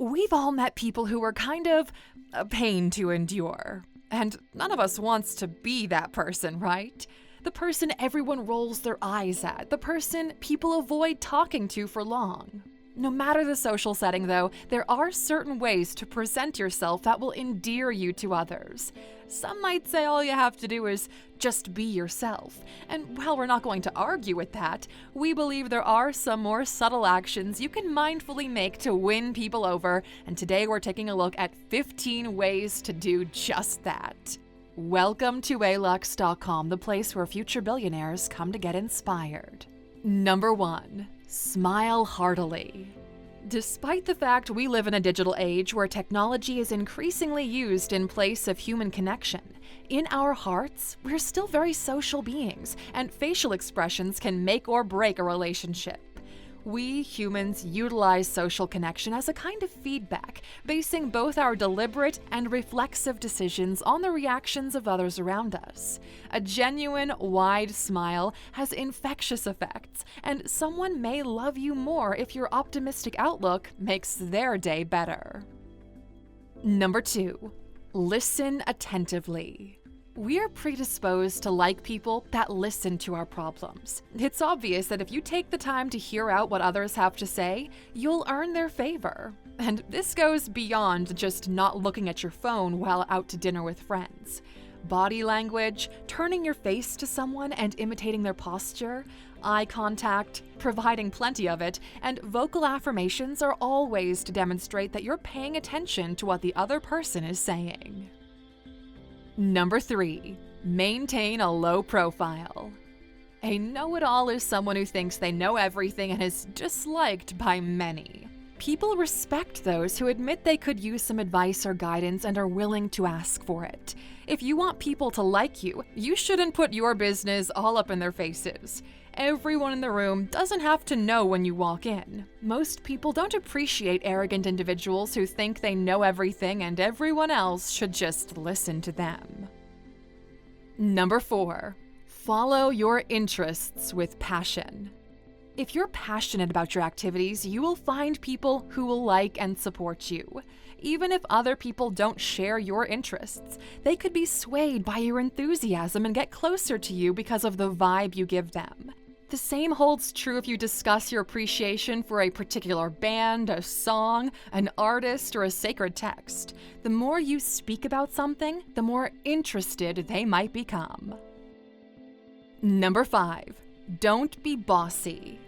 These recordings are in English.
We've all met people who were kind of a pain to endure. And none of us wants to be that person, right? The person everyone rolls their eyes at, the person people avoid talking to for long. No matter the social setting, though, there are certain ways to present yourself that will endear you to others. Some might say all you have to do is just be yourself. And while we're not going to argue with that, we believe there are some more subtle actions you can mindfully make to win people over, and today we're taking a look at 15 ways to do just that. Welcome to Alux.com, the place where future billionaires come to get inspired. Number 1. Smile heartily. Despite the fact we live in a digital age where technology is increasingly used in place of human connection, in our hearts, we're still very social beings, and facial expressions can make or break a relationship. We humans utilize social connection as a kind of feedback, basing both our deliberate and reflexive decisions on the reactions of others around us. A genuine, wide smile has infectious effects, and someone may love you more if your optimistic outlook makes their day better. Number 2. Listen attentively. We're predisposed to like people that listen to our problems. It's obvious that if you take the time to hear out what others have to say, you'll earn their favor. And this goes beyond just not looking at your phone while out to dinner with friends. Body language, turning your face to someone and imitating their posture, eye contact, providing plenty of it, and vocal affirmations are all ways to demonstrate that you're paying attention to what the other person is saying. Number 3. Maintain a low profile. A know-it-all is someone who thinks they know everything and is disliked by many. People respect those who admit they could use some advice or guidance and are willing to ask for it. If you want people to like you, you shouldn't put your business all up in their faces. Everyone in the room doesn't have to know when you walk in. Most people don't appreciate arrogant individuals who think they know everything and everyone else should just listen to them. Number 4. Follow your interests with passion. If you're passionate about your activities, you will find people who will like and support you. Even if other people don't share your interests, they could be swayed by your enthusiasm and get closer to you because of the vibe you give them. The same holds true if you discuss your appreciation for a particular band, a song, an artist, or a sacred text. The more you speak about something, the more interested they might become. Number 5. Don't be bossy.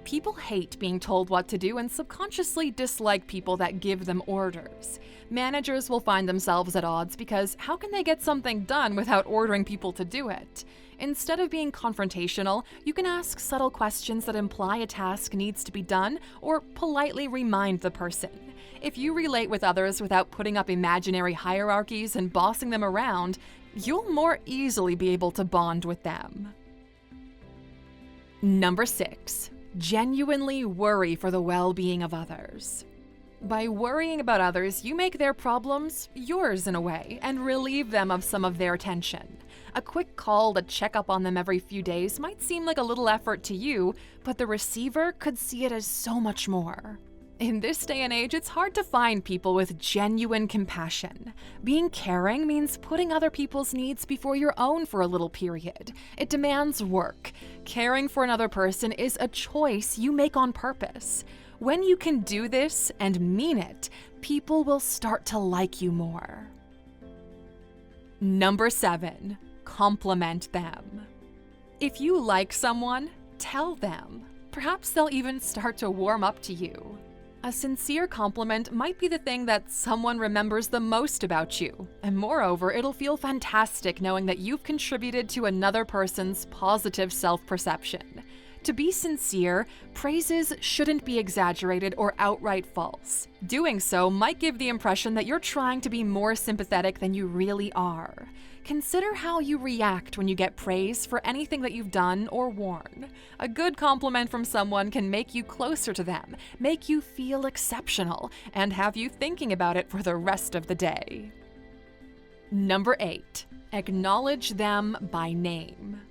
People hate being told what to do and subconsciously dislike people that give them orders. Managers will find themselves at odds because how can they get something done without ordering people to do it? Instead of being confrontational, you can ask subtle questions that imply a task needs to be done or politely remind the person. If you relate with others without putting up imaginary hierarchies and bossing them around, you'll more easily be able to bond with them. Number 6. Genuinely worry for the well-being of others. By worrying about others, you make their problems yours in a way and relieve them of some of their tension. A quick call to check up on them every few days might seem like a little effort to you, but the receiver could see it as so much more. In this day and age, it's hard to find people with genuine compassion. Being caring means putting other people's needs before your own for a little period. It demands work. Caring for another person is a choice you make on purpose. When you can do this and mean it, people will start to like you more. Number 7. Compliment them. If you like someone, tell them. Perhaps they'll even start to warm up to you. A sincere compliment might be the thing that someone remembers the most about you, and moreover, it'll feel fantastic knowing that you've contributed to another person's positive self-perception. To be sincere, praises shouldn't be exaggerated or outright false. Doing so might give the impression that you're trying to be more sympathetic than you really are. Consider how you react when you get praise for anything that you've done or worn. A good compliment from someone can make you closer to them, make you feel exceptional, and have you thinking about it for the rest of the day. Number 8. Acknowledge them by name.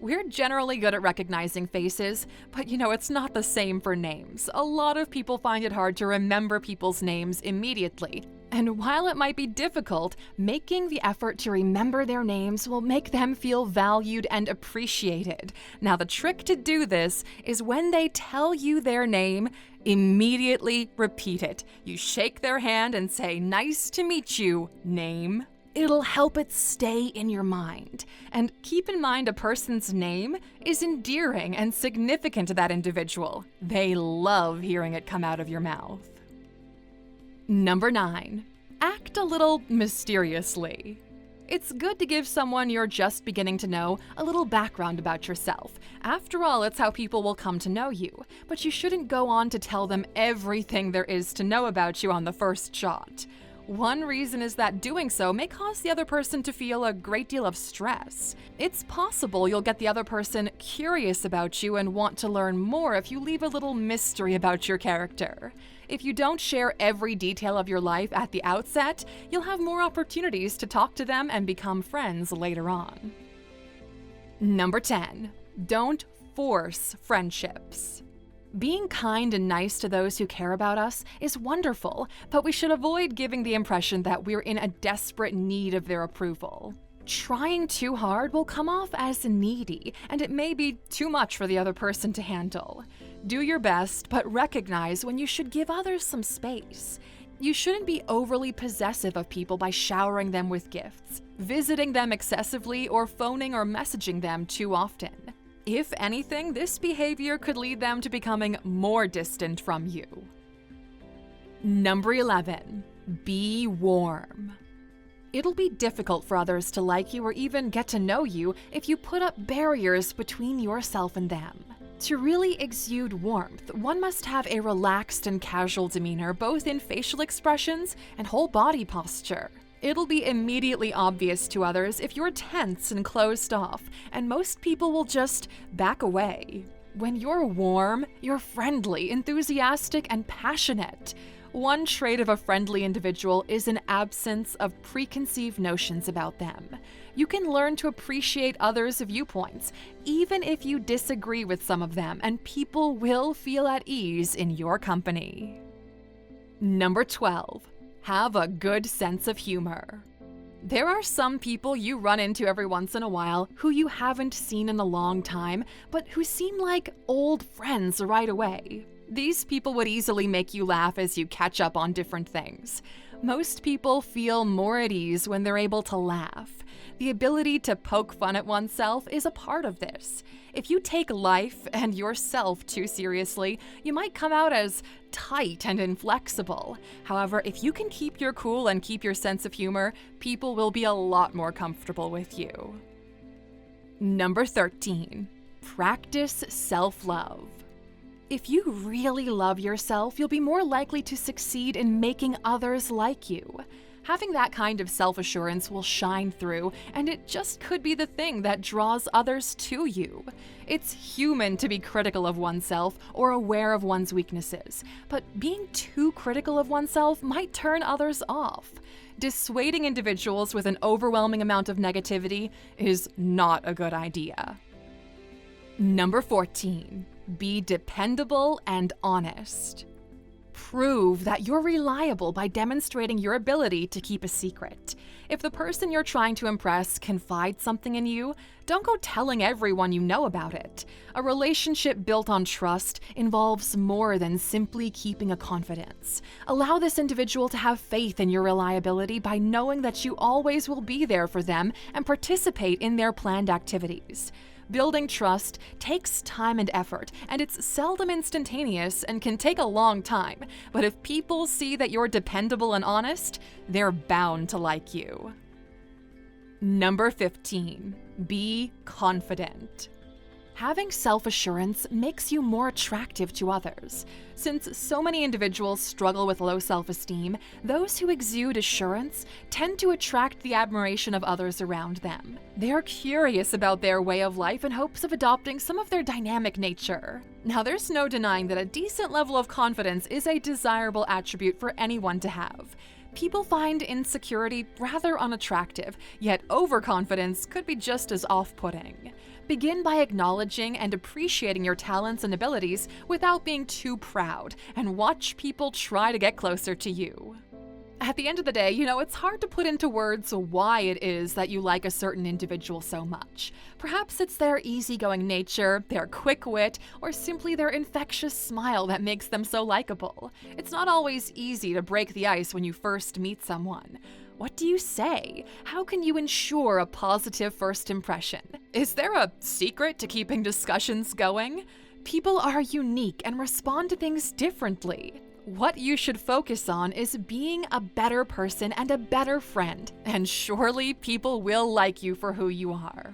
We're generally good at recognizing faces, but it's not the same for names. A lot of people find it hard to remember people's names immediately. And while it might be difficult, making the effort to remember their names will make them feel valued and appreciated. Now, the trick to do this is when they tell you their name, immediately repeat it. You shake their hand and say, "Nice to meet you, name." It'll help it stay in your mind. And keep in mind, a person's name is endearing and significant to that individual. They love hearing it come out of your mouth. Number 9, act a little mysteriously. It's good to give someone you're just beginning to know a little background about yourself. After all, it's how people will come to know you. But you shouldn't go on to tell them everything there is to know about you on the first shot. One reason is that doing so may cause the other person to feel a great deal of stress. It's possible you'll get the other person curious about you and want to learn more if you leave a little mystery about your character. If you don't share every detail of your life at the outset, you'll have more opportunities to talk to them and become friends later on. Number 10, don't force friendships. Being kind and nice to those who care about us is wonderful, but we should avoid giving the impression that we're in a desperate need of their approval. Trying too hard will come off as needy, and it may be too much for the other person to handle. Do your best, but recognize when you should give others some space. You shouldn't be overly possessive of people by showering them with gifts, visiting them excessively, or phoning or messaging them too often. If anything, this behavior could lead them to becoming more distant from you. Number 11, be warm. It'll be difficult for others to like you or even get to know you if you put up barriers between yourself and them. To really exude warmth, one must have a relaxed and casual demeanor, both in facial expressions and whole body posture. It'll be immediately obvious to others if you're tense and closed off, and most people will just back away. When you're warm, you're friendly, enthusiastic, and passionate. One trait of a friendly individual is an absence of preconceived notions about them. You can learn to appreciate others' viewpoints, even if you disagree with some of them, and people will feel at ease in your company. Number 12. Have a good sense of humor. There are some people you run into every once in a while who you haven't seen in a long time, but who seem like old friends right away. These people would easily make you laugh as you catch up on different things. Most people feel more at ease when they're able to laugh. The ability to poke fun at oneself is a part of this. If you take life and yourself too seriously, you might come out as tight and inflexible. However, if you can keep your cool and keep your sense of humor, people will be a lot more comfortable with you. Number 13, practice self-love. If you really love yourself, you'll be more likely to succeed in making others like you. Having that kind of self-assurance will shine through, and it just could be the thing that draws others to you. It's human to be critical of oneself or aware of one's weaknesses, but being too critical of oneself might turn others off. Dissuading individuals with an overwhelming amount of negativity is not a good idea. Number 14, be dependable and honest. Prove that you're reliable by demonstrating your ability to keep a secret. If the person you're trying to impress confides something in you, don't go telling everyone you know about it. A relationship built on trust involves more than simply keeping a confidence. Allow this individual to have faith in your reliability by knowing that you always will be there for them and participate in their planned activities. Building trust takes time and effort, and it's seldom instantaneous and can take a long time. But if people see that you're dependable and honest, they're bound to like you. Number 15, be confident. Having self-assurance makes you more attractive to others. Since so many individuals struggle with low self-esteem, those who exude assurance tend to attract the admiration of others around them. They're curious about their way of life in hopes of adopting some of their dynamic nature. Now, there's no denying that a decent level of confidence is a desirable attribute for anyone to have. People find insecurity rather unattractive, yet overconfidence could be just as off-putting. Begin by acknowledging and appreciating your talents and abilities without being too proud, and watch people try to get closer to you. At the end of the day, it's hard to put into words why it is that you like a certain individual so much. Perhaps it's their easygoing nature, their quick wit, or simply their infectious smile that makes them so likable. It's not always easy to break the ice when you first meet someone. What do you say? How can you ensure a positive first impression? Is there a secret to keeping discussions going? People are unique and respond to things differently. What you should focus on is being a better person and a better friend, and surely people will like you for who you are.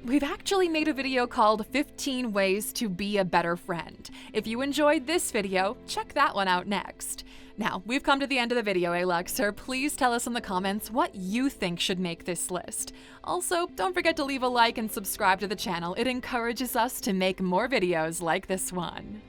We've actually made a video called 15 Ways to Be a Better Friend. If you enjoyed this video, check that one out next. Now, we've come to the end of the video, Aluxer. Please tell us in the comments what you think should make this list. Also, don't forget to leave a like and subscribe to the channel. It encourages us to make more videos like this one.